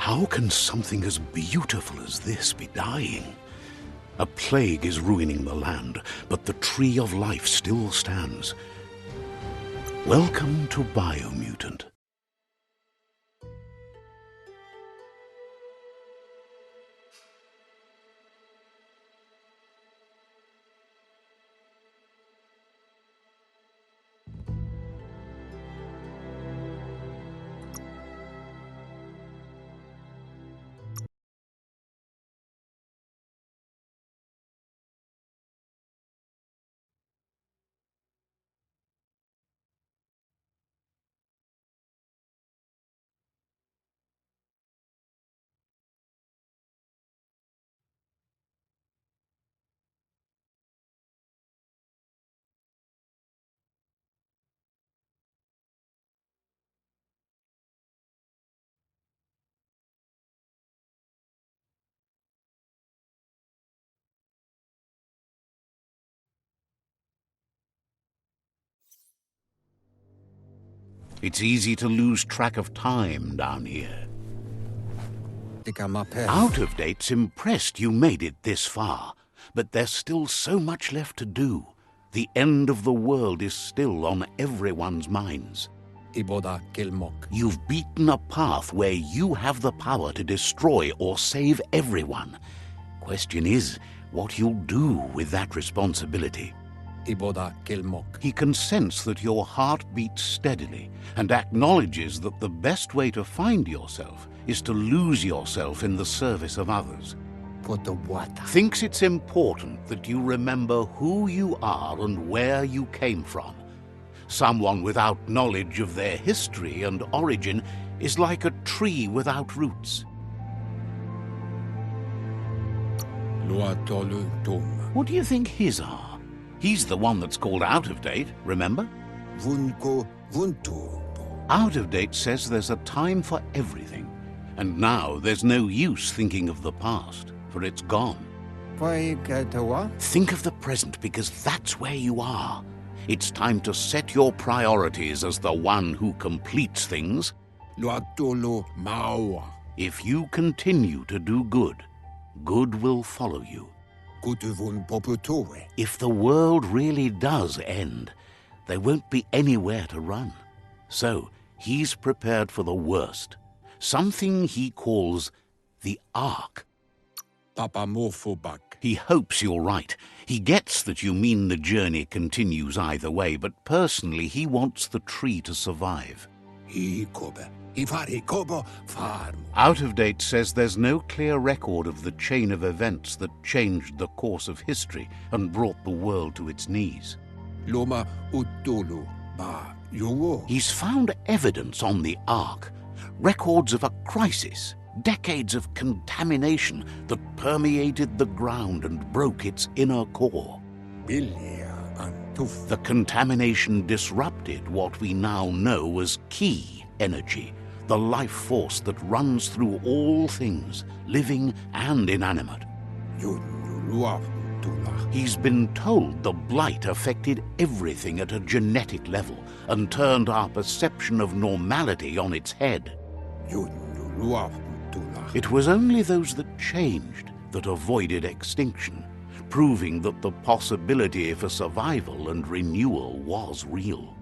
How can something as beautiful as this be dying? A plague is ruining the land, but the tree of life still stands. Welcome to Biomutant. It's easy to lose track of time down here. Out of Date's impressed you made it this far, but there's still so much left to do. The end of the world is still on everyone's minds. You've beaten a path where you have the power to destroy or save everyone. Question is, what you'll do with that responsibility. He can sense that your heart beats steadily and acknowledges that the best way to find yourself is to lose yourself in the service of others. Thinks it's important that you remember who you are and where you came from. Someone without knowledge of their history and origin is like a tree without roots. What do you think his are? He's the one that's called Out of Date, remember? Out of Date says there's a time for everything, and now there's no use thinking of the past, for it's gone. Think of the present, because that's where you are. It's time to set your priorities as the one who completes things. If you continue to do good, good will follow you. If the world really does end, there won't be anywhere to run. So he's prepared for the worst, something he calls the Ark. He hopes you're right. He gets that you mean the journey continues either way, but personally he wants the tree to survive. Out of Date says there's no clear record of the chain of events that changed the course of history and brought the world to its knees. He's found evidence on the Ark, records of a crisis, decades of contamination that permeated the ground and broke its inner core. The contamination disrupted what we now know as key energy, the life force that runs through all things, living and inanimate. He's been told the blight affected everything at a genetic level and turned our perception of normality on its head. It was only those that changed that avoided extinction, proving that the possibility for survival and renewal was real.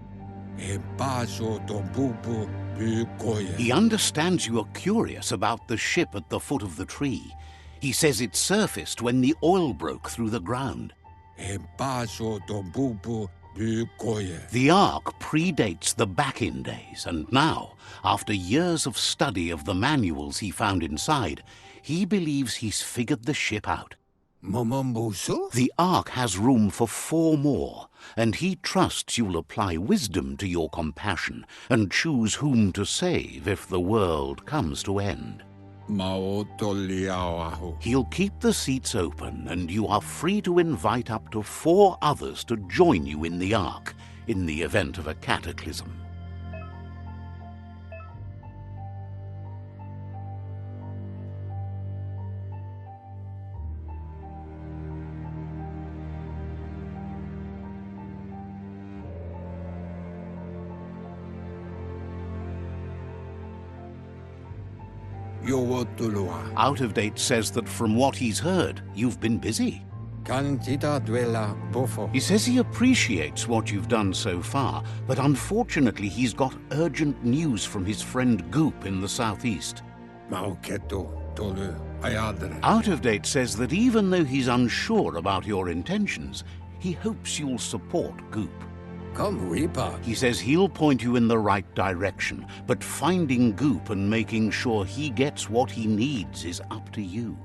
He understands you are curious about the ship at the foot of the tree. He says it surfaced when the oil broke through the ground. The Ark predates the back-in days, and now, after years of study of the manuals he found inside, he believes he's figured the ship out. The Ark has room for 4 more, and he trusts you'll apply wisdom to your compassion and choose whom to save if the world comes to end. He'll keep the seats open, and you are free to invite up to 4 others to join you in the Ark in the event of a cataclysm. Out of Date says that from what he's heard, you've been busy. He says he appreciates what you've done so far, but unfortunately he's got urgent news from his friend Goop in the southeast. Out of Date says that even though he's unsure about your intentions, he hopes you'll support Goop. He says he'll point you in the right direction, but finding Goop and making sure he gets what he needs is up to you.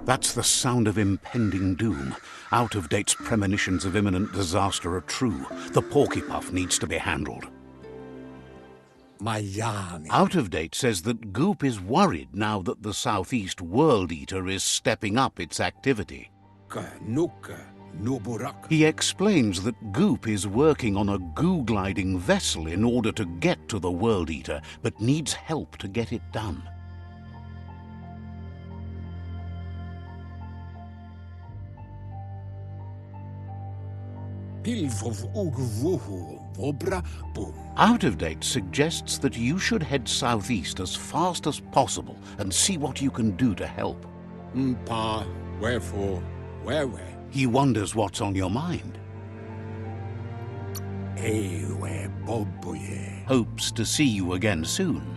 That's the sound of impending doom. Out of Date's premonitions of imminent disaster are true. The Porkypuff needs to be handled. Out of Date says that Goop is worried now that the Southeast World Eater is stepping up its activity. He explains that Goop is working on a goo-gliding vessel in order to get to the World Eater, but needs help to get it done. Out of Date suggests that you should head southeast as fast as possible and see what you can do to help. Wherefore, where? He wonders what's on your mind. Hopes to see you again soon.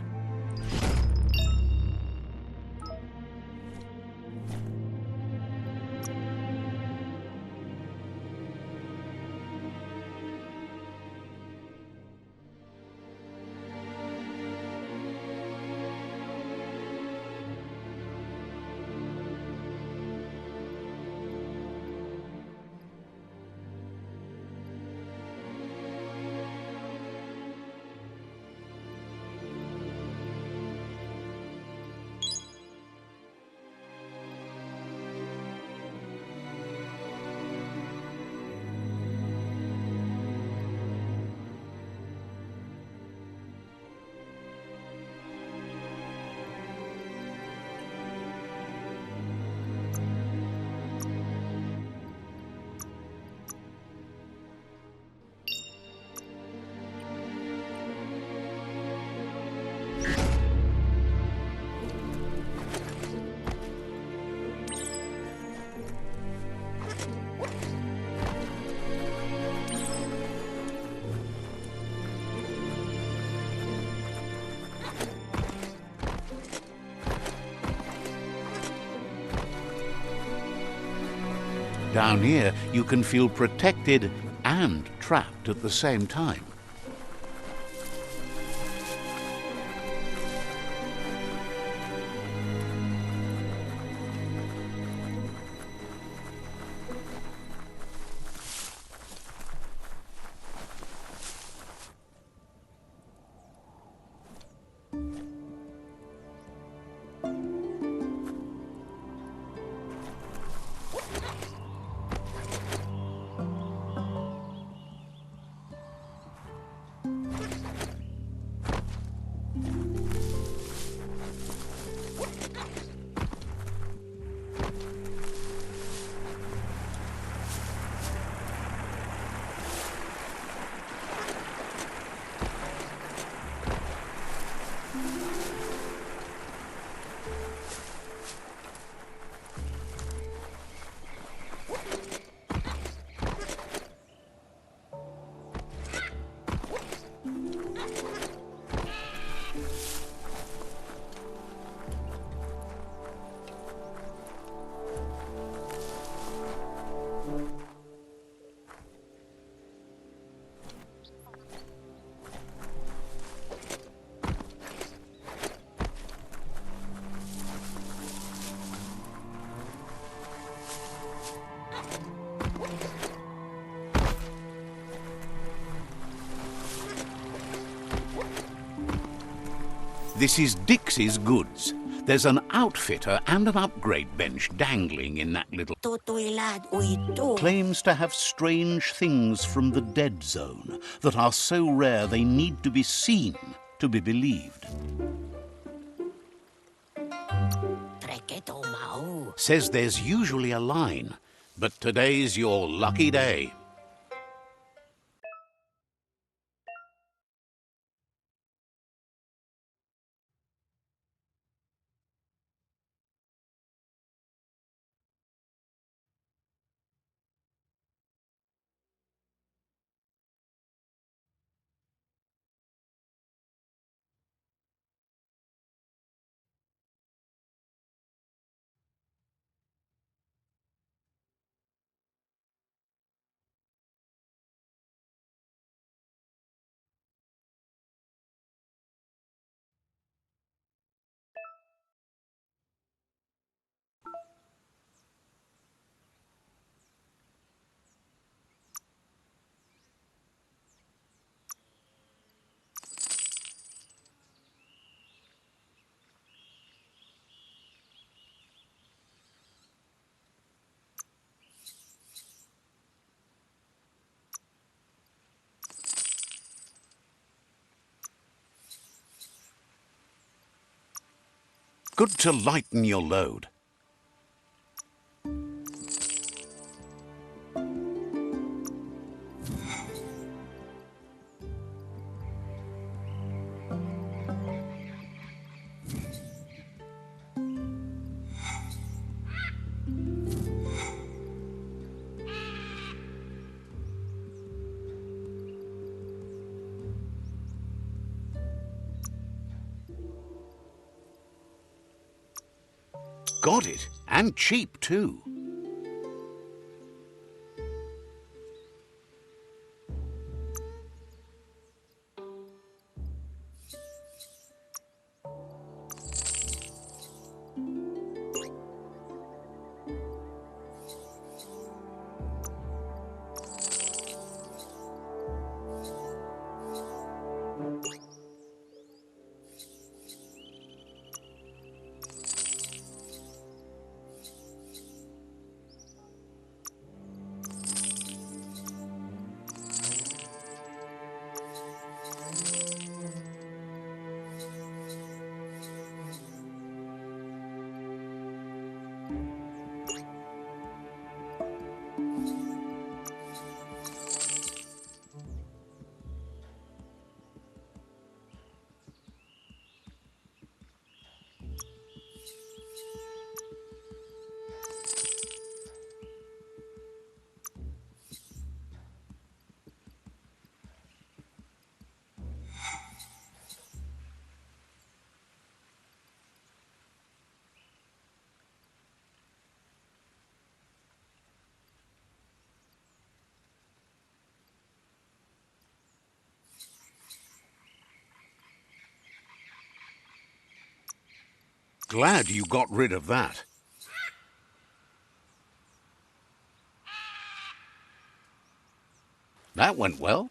Down here, you can feel protected and trapped at the same time. This is Dixie's goods. There's an outfitter and an upgrade bench dangling in that little... Claims to have strange things from the dead zone that are so rare they need to be seen to be believed. Says there's usually a line, but today's your lucky day. Good to lighten your load. Got it, and cheap too. Glad you got rid of that. That went well.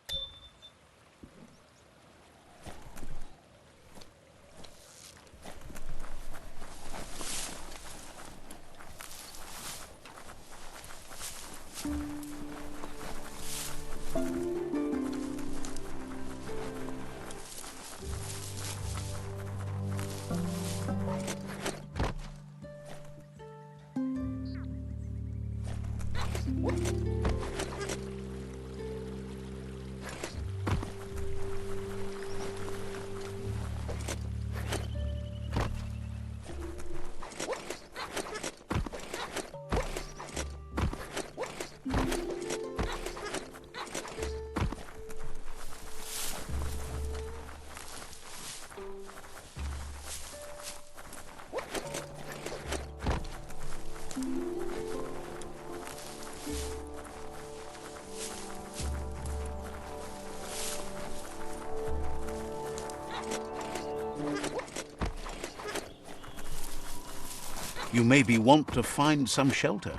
You maybe want to find some shelter.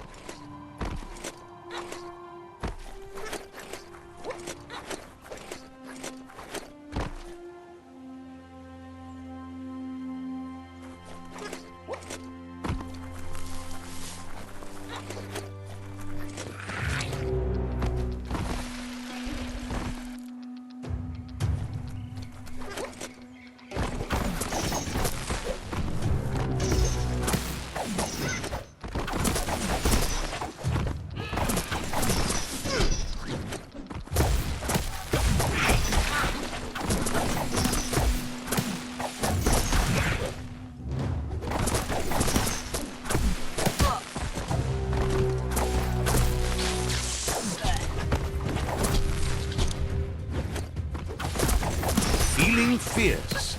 Feeling fierce.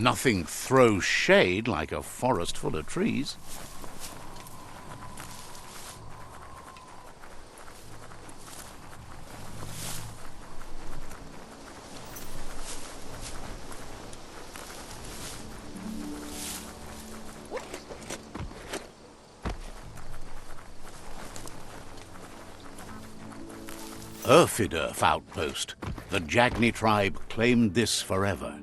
Nothing throws shade like a forest full of trees. Erfidurf outpost. The Jagni tribe claimed this forever.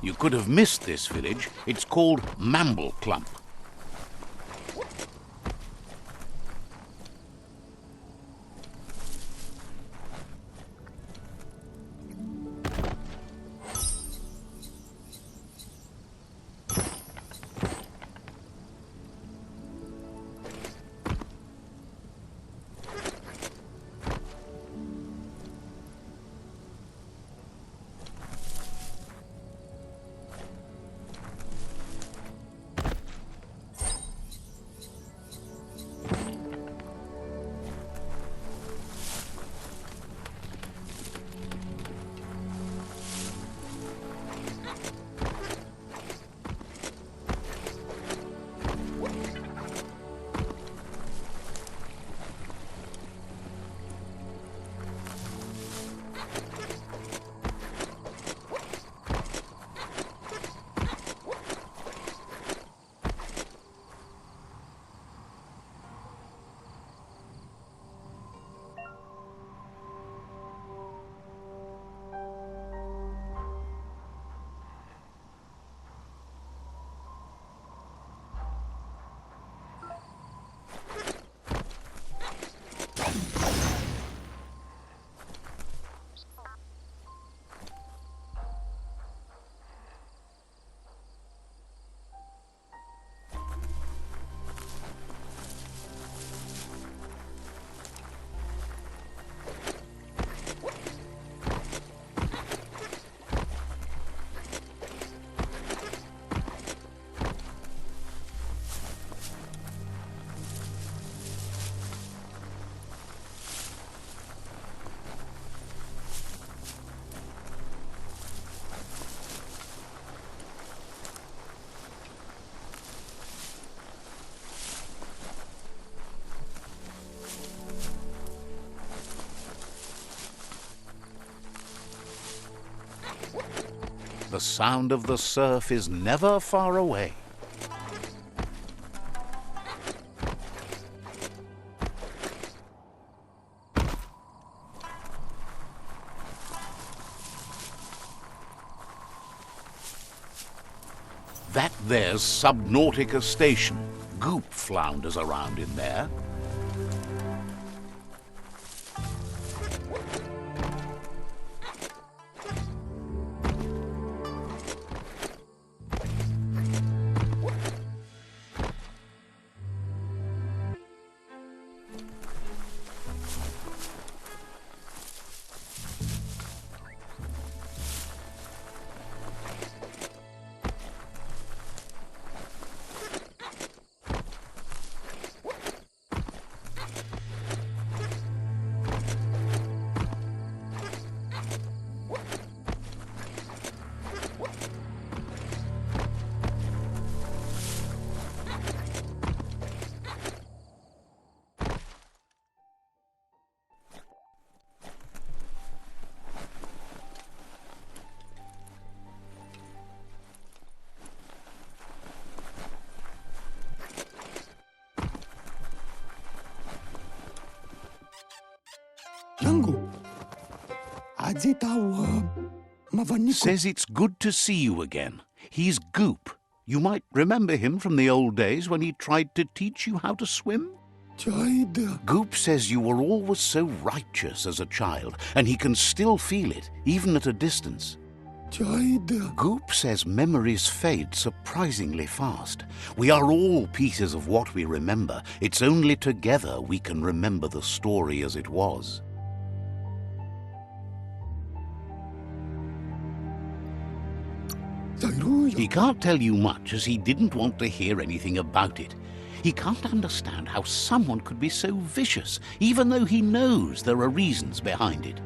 You could have missed this village. It's called Mambleclump. the sound of the surf is never far away. That there's Subnautica Station. Goop flounders around in there. Says it's good to see you again. He's Goop. You might remember him from the old days when he tried to teach you how to swim. Goop says you were always so righteous as a child, and he can still feel it, even at a distance. Goop says memories fade surprisingly fast. We are all pieces of what we remember. It's only together we can remember the story as it was. He can't tell you much, as he didn't want to hear anything about it. He can't understand how someone could be so vicious, even though he knows there are reasons behind it.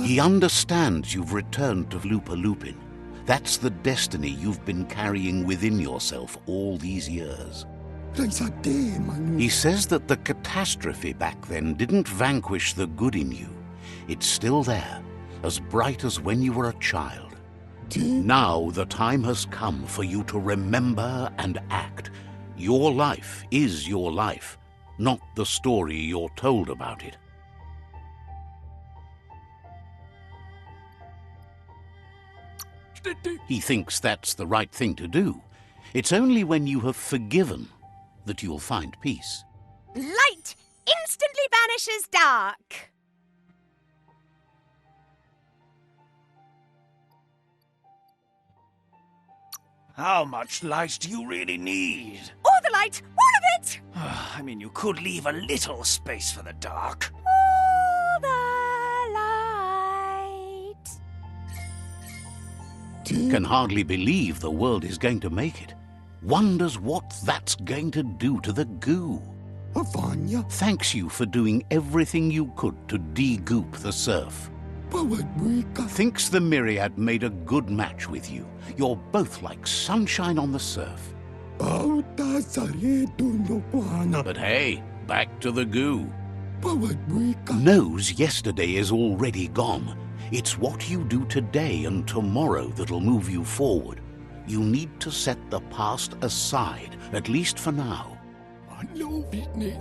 He understands you've returned to Lupa-Lupin. That's the destiny you've been carrying within yourself all these years. He says that the catastrophe back then didn't vanquish the good in you. It's still there, as bright as when you were a child. Now the time has come for you to remember and act. Your life is your life, not the story you're told about it. He thinks that's the right thing to do. It's only when you have forgiven that you'll find peace. Light instantly banishes dark. How much light do you really need? All the light, all of it! I mean, you could leave a little space for the dark. All the light. Can hardly believe the world is going to make it. Wonders what that's going to do to the goo. Thanks you for doing everything you could to de-goop the surf. Thinks the Myriad made a good match with you. You're both like sunshine on the surf. But hey, back to the goo. Knows yesterday is already gone. It's what you do today and tomorrow that'll move you forward. You need to set the past aside, at least for now.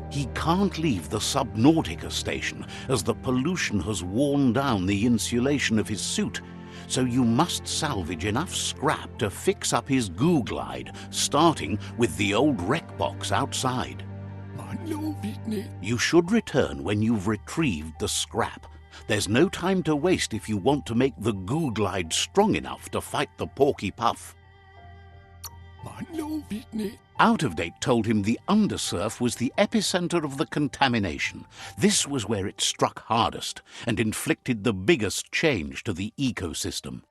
He can't leave the Subnautica Station, as the pollution has worn down the insulation of his suit, so you must salvage enough scrap to fix up his goo glide, starting with the old wreck box outside. You should return when you've retrieved the scrap. There's no time to waste if you want to make the goo glide strong enough to fight the Porky Puff. Out of Date told him the undersurf was the epicenter of the contamination. This was where it struck hardest and inflicted the biggest change to the ecosystem.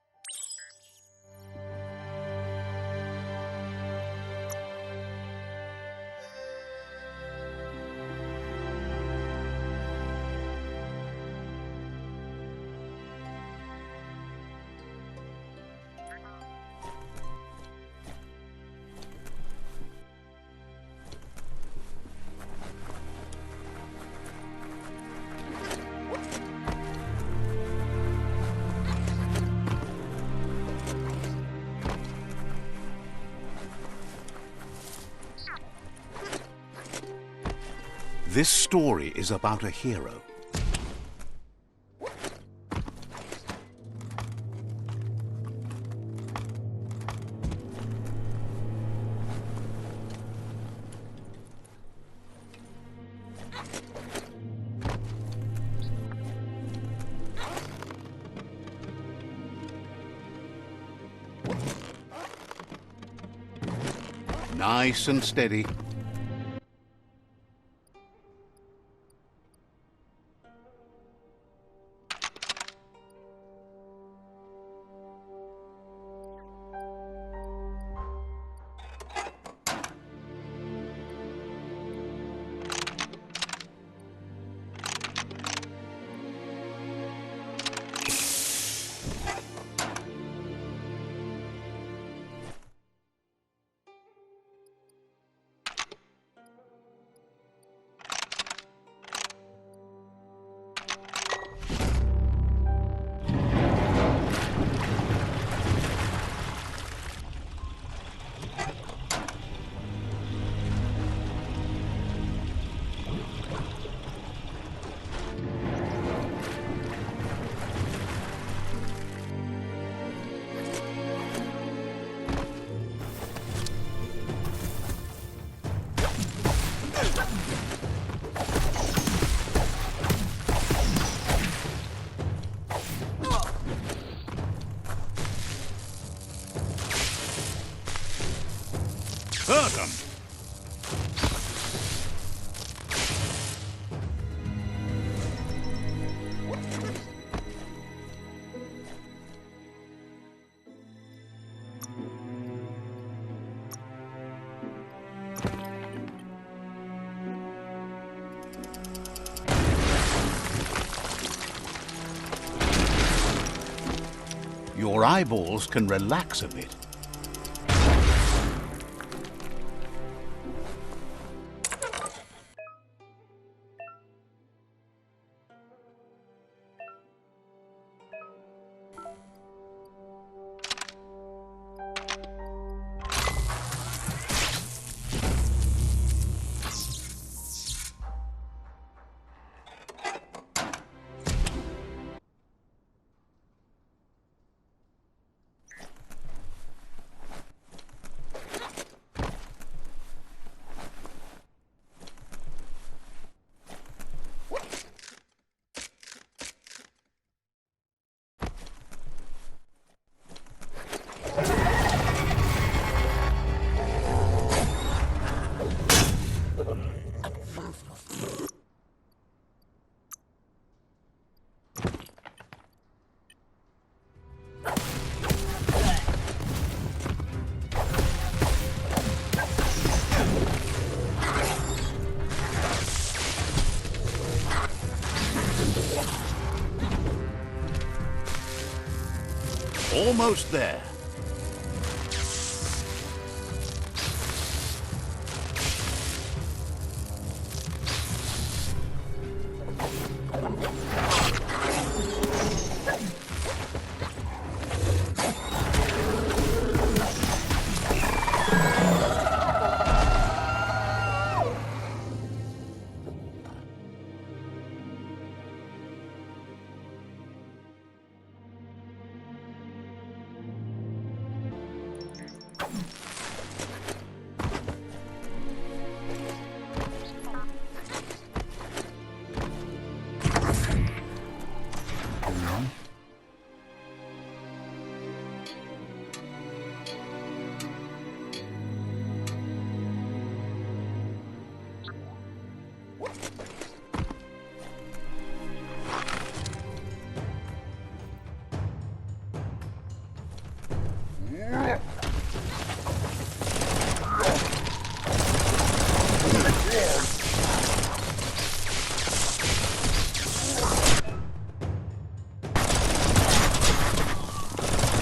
This story is about a hero. Nice and steady. Hurt them! Your eyeballs can relax a bit. Almost there.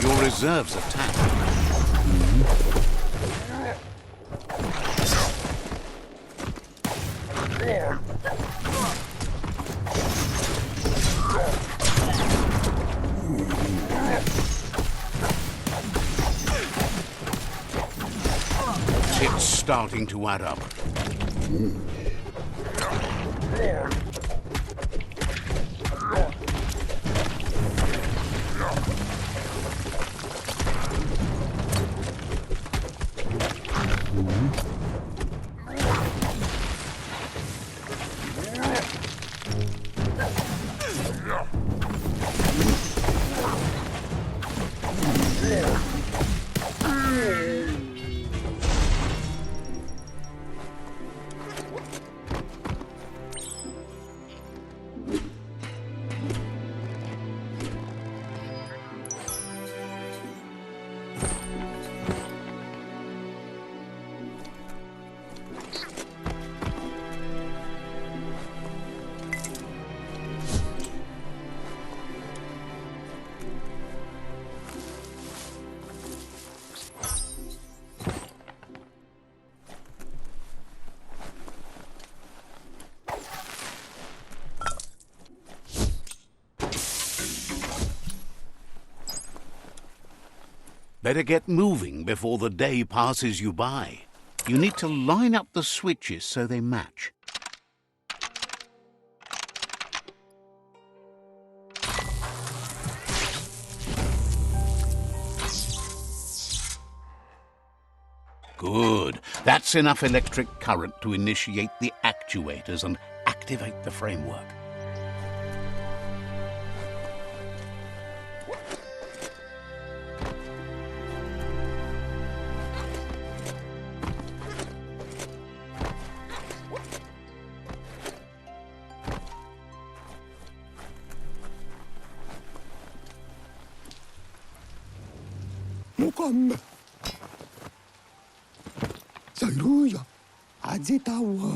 Your reserves attack. It's starting to add up. Better get moving before the day passes you by. You need to line up the switches so they match. Good. That's enough electric current to initiate the actuators and activate the framework.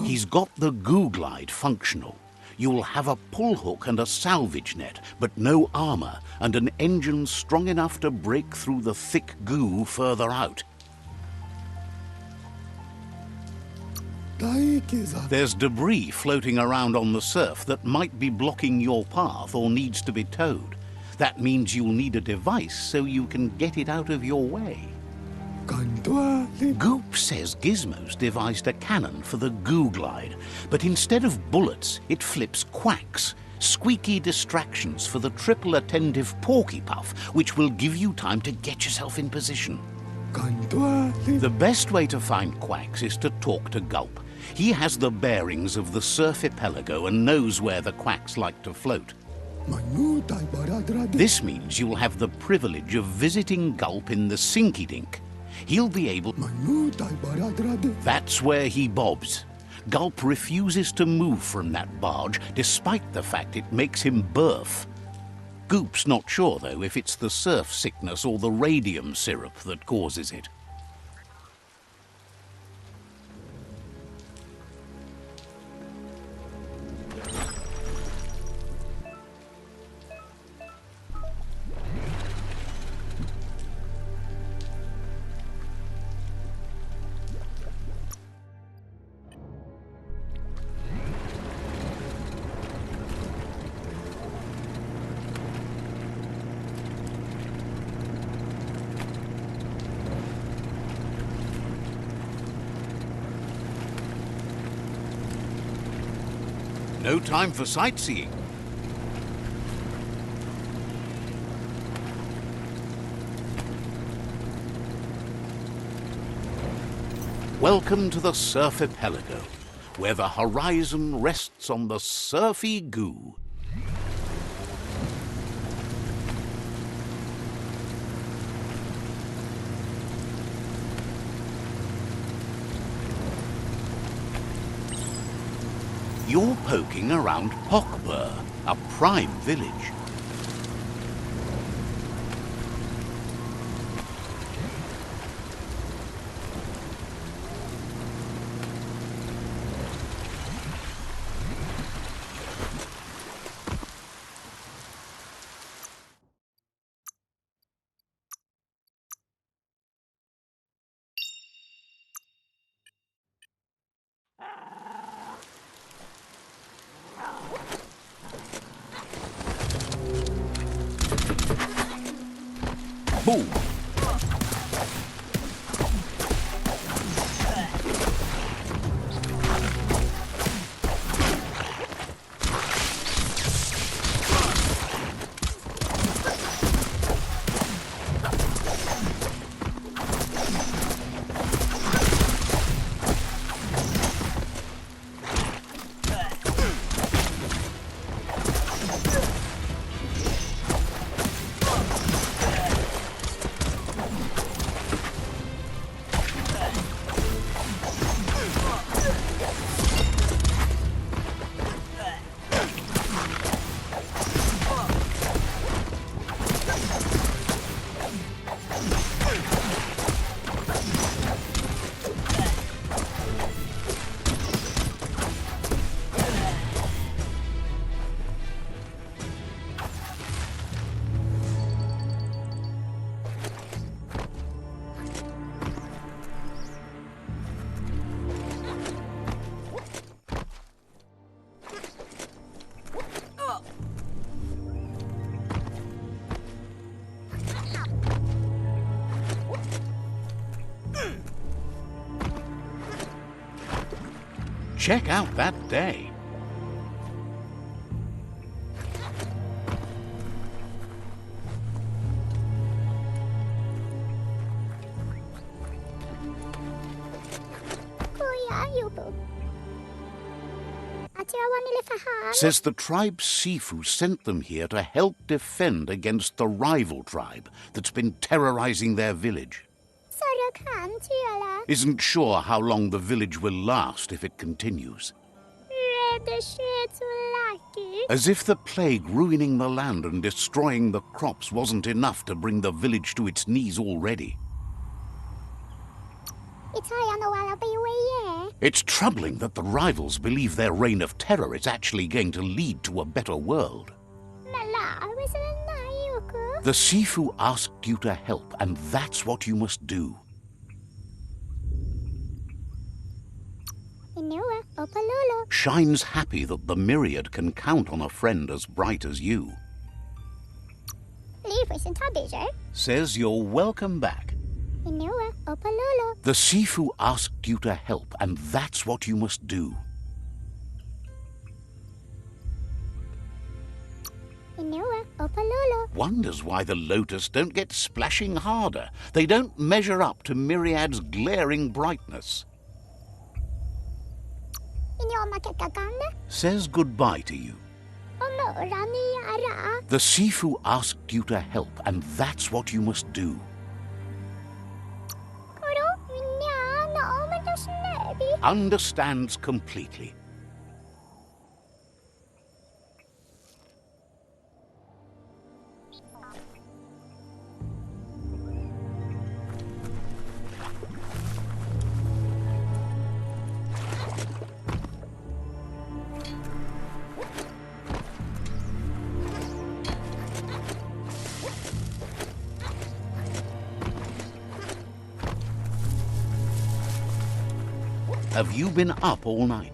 He's got the goo glide functional. You'll have a pull hook and a salvage net, but no armor, and an engine strong enough to break through the thick goo further out. There's debris floating around on the surf that might be blocking your path or needs to be towed. That means you'll need a device so you can get it out of your way. Goop says Gizmo's devised a cannon for the goo glide, but instead of bullets, it flips quacks, squeaky distractions for the triple attentive Porky Puff, which will give you time to get yourself in position. The best way to find quacks is to talk to Gulp. He has the bearings of the surf archipelago and knows where the quacks like to float. This means you'll have the privilege of visiting Gulp in the Sinky Dink. He'll be able... That's where he bobs. Gulp refuses to move from that barge, despite the fact it makes him berth. Goop's not sure, though, if it's the surf sickness or the radium syrup that causes it. No time for sightseeing. Welcome to the surf archipelago, where the horizon rests on the surfy goo. You're poking around Hockbur, a prime village. Boom! Check out that day. Says the tribe Sifu sent them here to help defend against the rival tribe that's been terrorizing their village. Isn't sure how long the village will last if it continues. As if the plague ruining the land and destroying the crops wasn't enough to bring the village to its knees already. It's troubling that the rivals believe their reign of terror is actually going to lead to a better world. The Sifu asked you to help, and that's what you must do. Shine's happy that the Myriad can count on a friend as bright as you. Says you're welcome back. The Sifu asked you to help, and that's what you must do. Wonders why the Lotus don't get splashing harder. They don't measure up to Myriad's glaring brightness. Says goodbye to you. The Sifu asked you to help, and that's what you must do. Understands completely. Have you been up all night?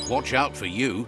Watch out for you.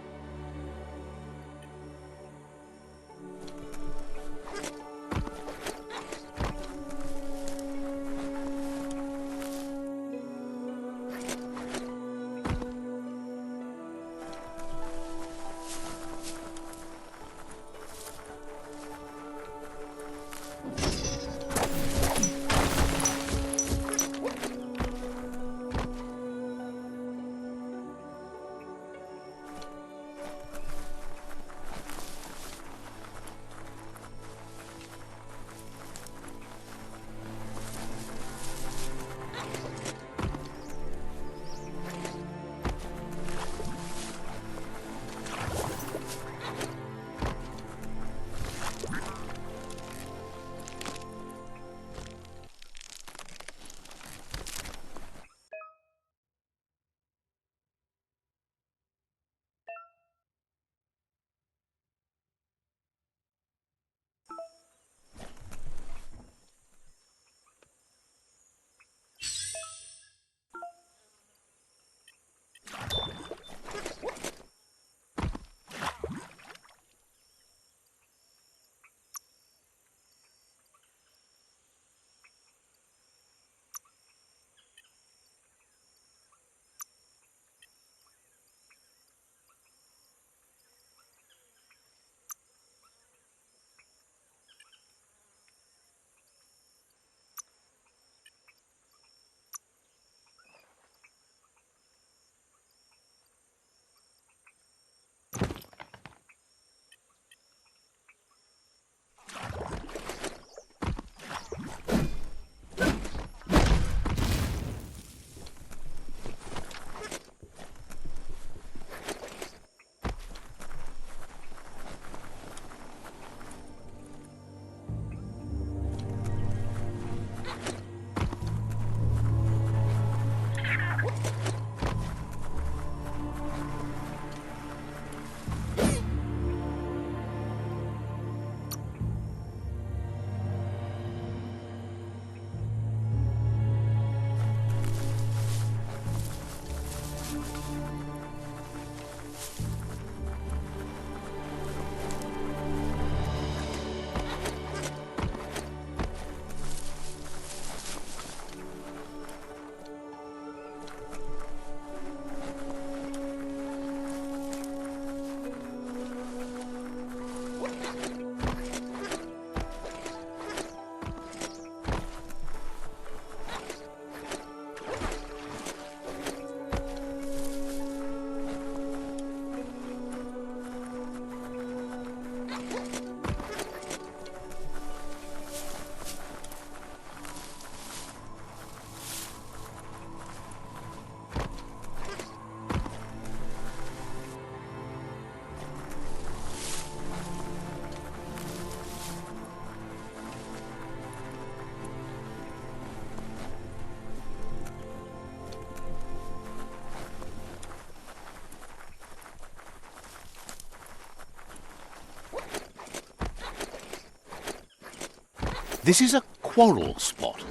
This is a quarrel spot.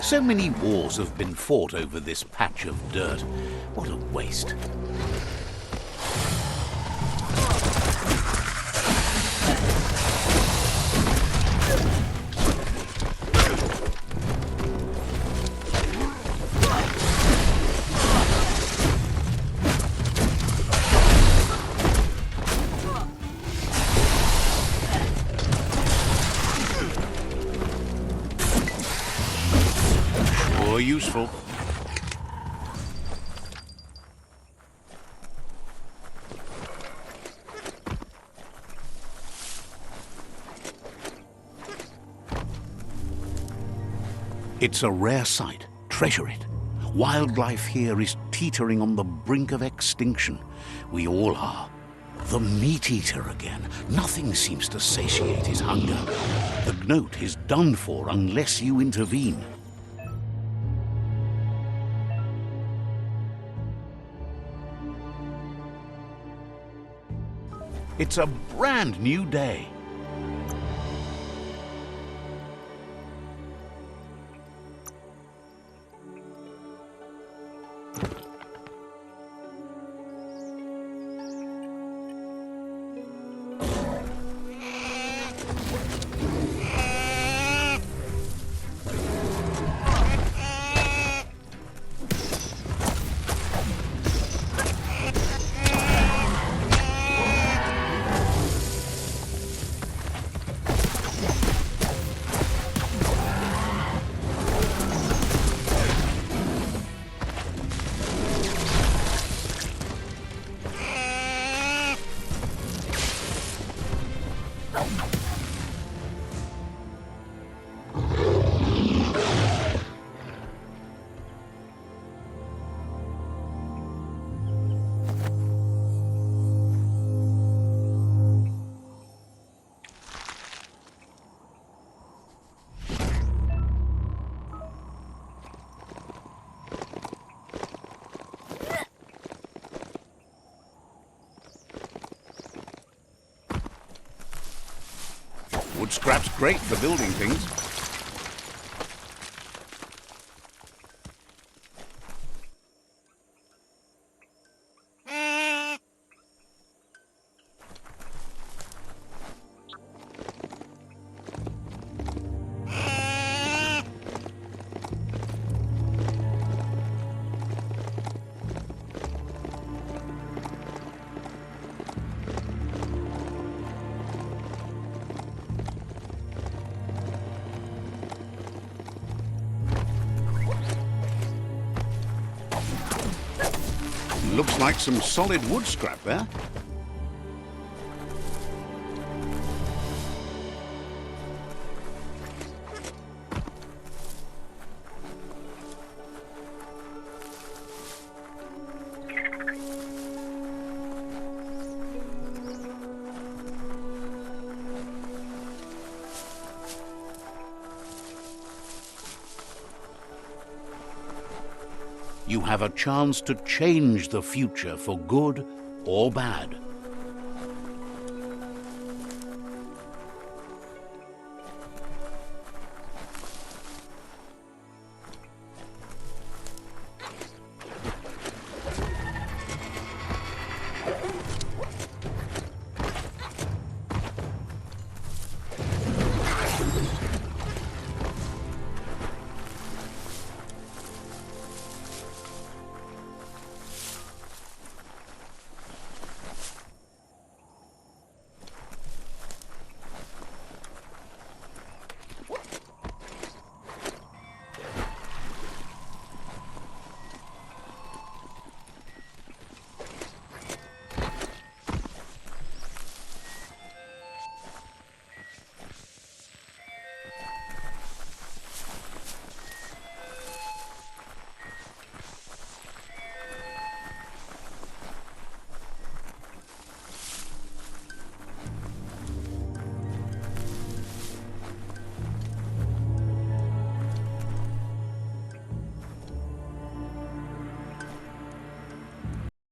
So many wars have been fought over this patch of dirt. What a waste. Sure useful. It's a rare sight. Treasure it. Wildlife here is teetering on the brink of extinction. We all are. The meat-eater again. Nothing seems to satiate his hunger. The gnat is done for unless you intervene. It's a brand new day. Wood scrap's great for building things. Looks like some solid wood scrap there. You have a chance to change the future for good or bad.